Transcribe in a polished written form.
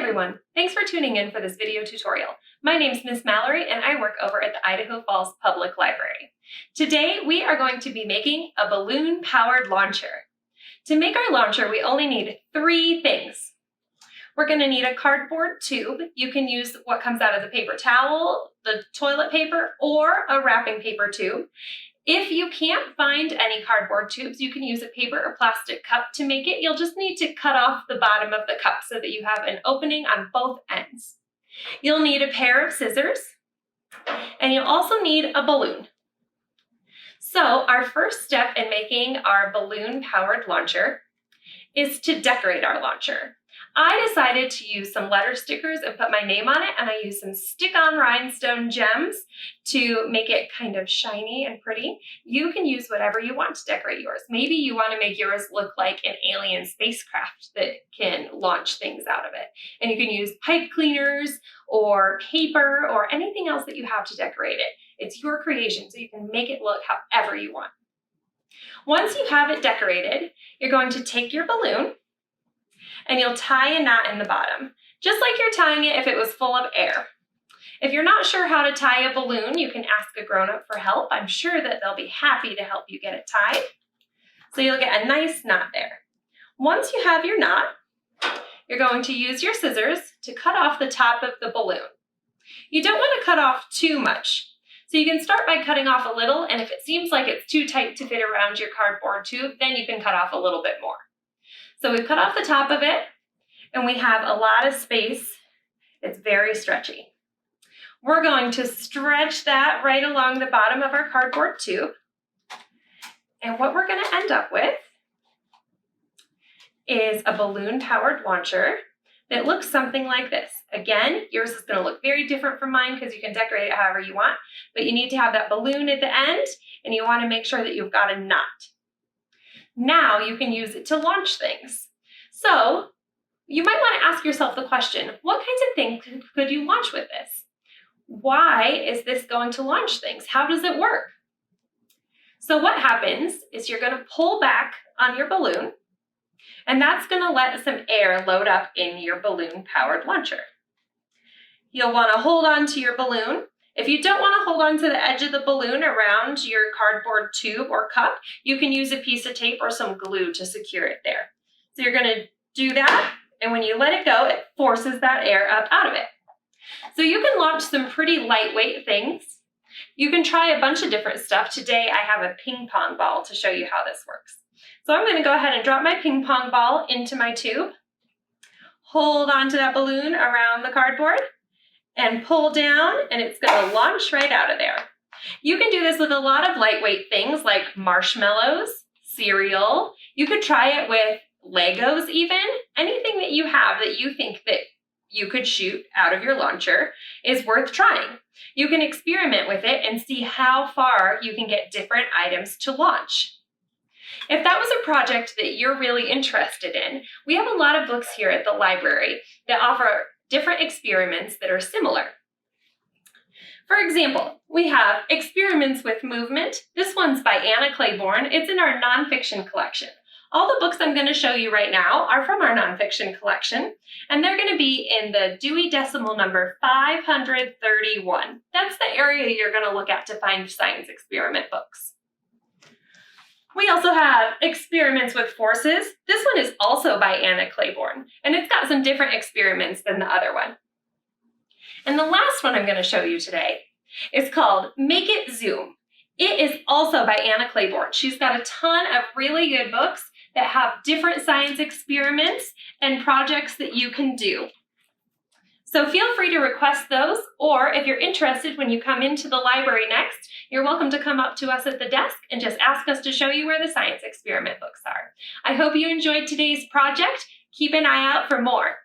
everyone, thanks for tuning in for this video tutorial. My name is Miss Mallory and I work over at the Idaho Falls Public Library. Today we are going to be making a balloon-powered launcher. To make our launcher, we only need 3 things. We're going to need a cardboard tube. You can use what comes out of the paper towel, the toilet paper, or a wrapping paper tube. If you can't find any cardboard tubes, you can use a paper or plastic cup to make it. You'll just need to cut off the bottom of the cup so that you have an opening on both ends. You'll need a pair of scissors, and you'll also need a balloon. So our first step in making our balloon-powered launcher is to decorate our launcher. I decided to use some letter stickers and put my name on it, and I used some stick-on rhinestone gems to make it kind of shiny and pretty. You can use whatever you want to decorate yours. Maybe you want to make yours look like an alien spacecraft that can launch things out of it. And you can use pipe cleaners or paper or anything else that you have to decorate it. It's your creation, so you can make it look however you want. Once you have it decorated, you're going to take your balloon and you'll tie a knot in the bottom, just like you're tying it if it was full of air. If you're not sure how to tie a balloon, you can ask a grown-up for help. I'm sure that they'll be happy to help you get it tied. So you'll get a nice knot there. Once you have your knot, you're going to use your scissors to cut off the top of the balloon. You don't want to cut off too much. So you can start by cutting off a little, and if it seems like it's too tight to fit around your cardboard tube, then you can cut off a little bit more. So we've cut off the top of it, and we have a lot of space. It's very stretchy. We're going to stretch that right along the bottom of our cardboard tube. And what we're going to end up with is a balloon-powered launcher that looks something like this. Again, yours is going to look very different from mine because you can decorate it however you want, but you need to have that balloon at the end, and you want to make sure that you've got a knot. Now you can use it to launch things. So you might want to ask yourself the question, what kinds of things could you launch with this? Why is this going to launch things? How does it work? So what happens is you're going to pull back on your balloon, and that's going to let some air load up in your balloon-powered launcher. You'll want to hold on to your balloon. If you don't want to hold on to the edge of the balloon around your cardboard tube or cup, you can use a piece of tape or some glue to secure it there. So you're going to do that, and when you let it go, it forces that air up out of it. So you can launch some pretty lightweight things. You can try a bunch of different stuff. Today I have a ping pong ball to show you how this works. So I'm going to go ahead and drop my ping pong ball into my tube, hold onto that balloon around the cardboard, and pull down, and it's going to launch right out of there. You can do this with a lot of lightweight things like marshmallows, cereal. You could try it with Legos even. Anything that you have that you think that you could shoot out of your launcher is worth trying. You can experiment with it and see how far you can get different items to launch. If that was a project that you're really interested in, we have a lot of books here at the library that offer different experiments that are similar. For example, we have Experiments with Movement. This one's by Anna Claiborne. It's in our nonfiction collection. All the books I'm going to show you right now are from our nonfiction collection, and they're going to be in the Dewey Decimal number 531. That's the area you're going to look at to find science experiment books. We also have Experiments with Forces. This one is also by Anna Claiborne, and it's got some different experiments than the other one. And the last one I'm going to show you today is called Make It Zoom. It is also by Anna Claiborne. She's got a ton of really good books that have different science experiments and projects that you can do. So feel free to request those, or if you're interested when you come into the library next, you're welcome to come up to us at the desk and just ask us to show you where the science experiment books are. I hope you enjoyed today's project. Keep an eye out for more.